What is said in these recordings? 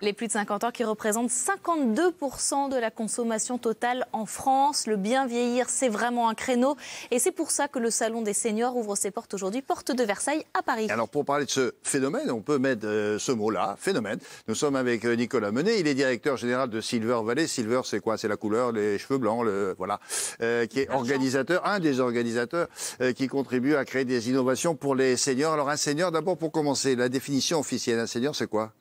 Les plus de 50 ans qui représentent 52% de la consommation totale en France. Le bien vieillir, c'est vraiment un créneau. Et c'est pour ça que le Salon des seniors ouvre ses portes aujourd'hui, porte de Versailles à Paris. Alors pour parler de ce phénomène, on peut mettre ce mot-là, phénomène. Nous sommes avec Nicolas Menet, il est directeur général de Silver Valley. Silver, c'est quoi? C'est la couleur, les cheveux blancs, voilà. Qui est organisateur, un des organisateurs qui contribue à créer des innovations pour les seniors. Alors un senior, d'abord pour commencer, la définition officielle d'un senior, c'est quoi?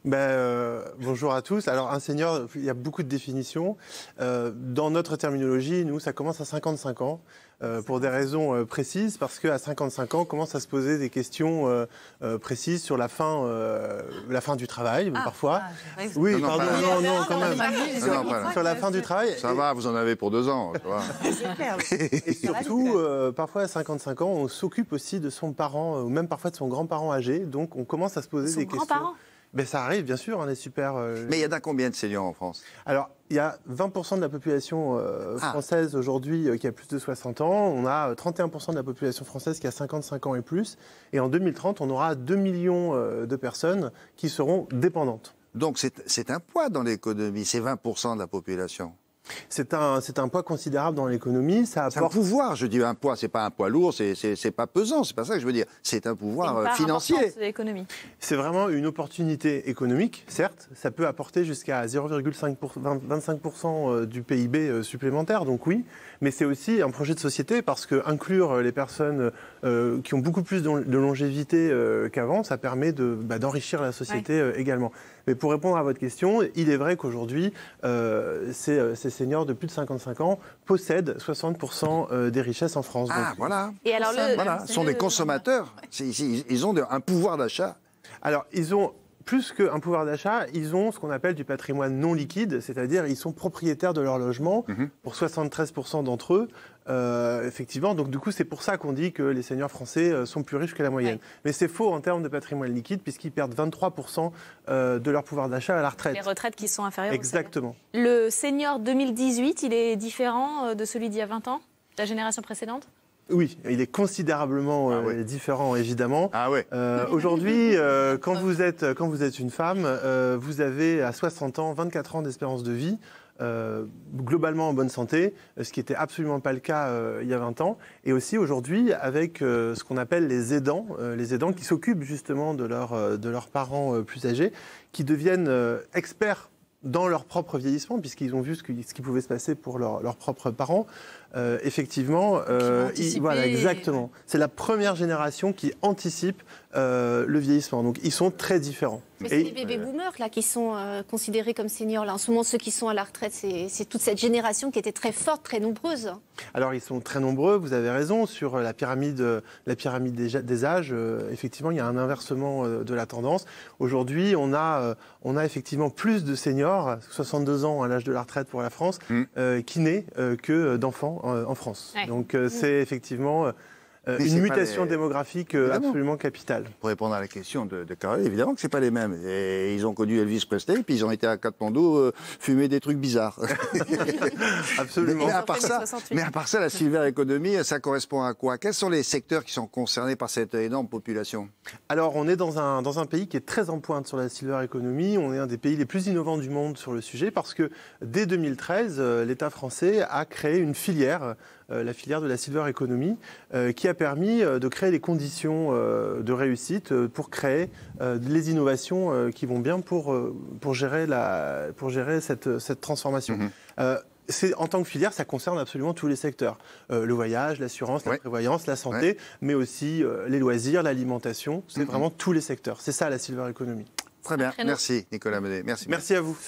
Bonjour à tous. Alors un senior, il y a beaucoup de définitions. Dans notre terminologie, nous, ça commence à 55 ans. Pour des raisons précises, parce qu'à 55 ans, on commence à se poser des questions précises sur la fin du travail, parfois. Oui, non, pardon, non, quand même. Sur la fin du travail. Ça va, vous en avez pour 2 ans. Et surtout, parfois à 55 ans, on s'occupe aussi de son parent, ou même parfois de son grand-parent âgé. Donc on commence à se poser des questions. Ça arrive, bien sûr, on est super... Mais il y en a combien de seniors en France? Alors, il y a 20% de la population française aujourd'hui qui a plus de 60 ans. On a 31% de la population française qui a 55 ans et plus. Et en 2030, on aura 2 millions de personnes qui seront dépendantes. Donc c'est un poids dans l'économie, c'est 20% de la population. C'est un poids considérable dans l'économie. C'est un pouvoir, je dis un poids, c'est pas un poids lourd, c'est pas pesant, c'est pas ça que je veux dire. C'est un pouvoir financier. C'est vraiment une opportunité économique, certes. Ça peut apporter jusqu'à 0,25% du PIB supplémentaire, donc oui. Mais c'est aussi un projet de société parce que inclure les personnes qui ont beaucoup plus de longévité qu'avant, ça permet d'enrichir la société également. Mais pour répondre à votre question, il est vrai qu'aujourd'hui, ces seniors de plus de 55 ans possèdent 60% des richesses en France. Ah, donc, voilà. Et alors ce sont des consommateurs. Ils ont un pouvoir d'achat. Alors, ils ont... Plus qu'un pouvoir d'achat, ils ont ce qu'on appelle du patrimoine non liquide, c'est-à-dire ils sont propriétaires de leur logement pour 73% d'entre eux. Effectivement, donc du coup c'est pour ça qu'on dit que les seniors français sont plus riches que la moyenne. Mais c'est faux en termes de patrimoine liquide puisqu'ils perdent 23% de leur pouvoir d'achat à la retraite. Les retraites qui sont inférieures. Exactement. Le senior 2018, il est différent de celui d'il y a 20 ans, de la génération précédente? Oui, il est considérablement différent, évidemment. Ah ouais. Aujourd'hui, quand vous êtes une femme, vous avez à 60 ans, 24 ans d'espérance de vie, globalement en bonne santé, ce qui n'était absolument pas le cas il y a 20 ans. Et aussi aujourd'hui, avec ce qu'on appelle les aidants qui s'occupent justement de leurs parents plus âgés, qui deviennent experts dans leur propre vieillissement, puisqu'ils ont vu ce qui pouvait se passer pour leurs propres parents. Effectivement, voilà, exactement. C'est la première génération qui anticipe le vieillissement. Donc, ils sont très différents. Mais c'est les bébés boomers là, qui sont considérés comme seniors. Là. En ce moment, ceux qui sont à la retraite, c'est toute cette génération qui était très forte, très nombreuse. Alors, ils sont très nombreux, vous avez raison. Sur la pyramide des âges, effectivement, il y a un inversement de la tendance. Aujourd'hui, on a effectivement plus de seniors, 62 ans à l'âge de la retraite pour la France, qui naissent que d'enfants en France. Ouais. Donc, c'est effectivement... une mutation démographique absolument capitale. Pour répondre à la question de Caroline, évidemment que ce n'est pas les mêmes. Et ils ont connu Elvis Presley, puis ils ont été à Katmandou fumer des trucs bizarres. Absolument. Mais à part ça, la silver economy, ça correspond à quoi? Quels sont les secteurs qui sont concernés par cette énorme population? Alors, on est dans un pays qui est très en pointe sur la silver economy. On est un des pays les plus innovants du monde sur le sujet parce que dès 2013, l'État français a créé une filière, la filière de la silver economy, qui a permis de créer les conditions de réussite pour créer les innovations qui vont bien pour gérer cette transformation. En tant que filière, ça concerne absolument tous les secteurs. Le voyage, l'assurance, la prévoyance, la santé, mais aussi les loisirs, l'alimentation. C'est vraiment tous les secteurs. C'est ça la silver economy. Très bien. Merci Nicolas Menet. Merci. Merci à vous.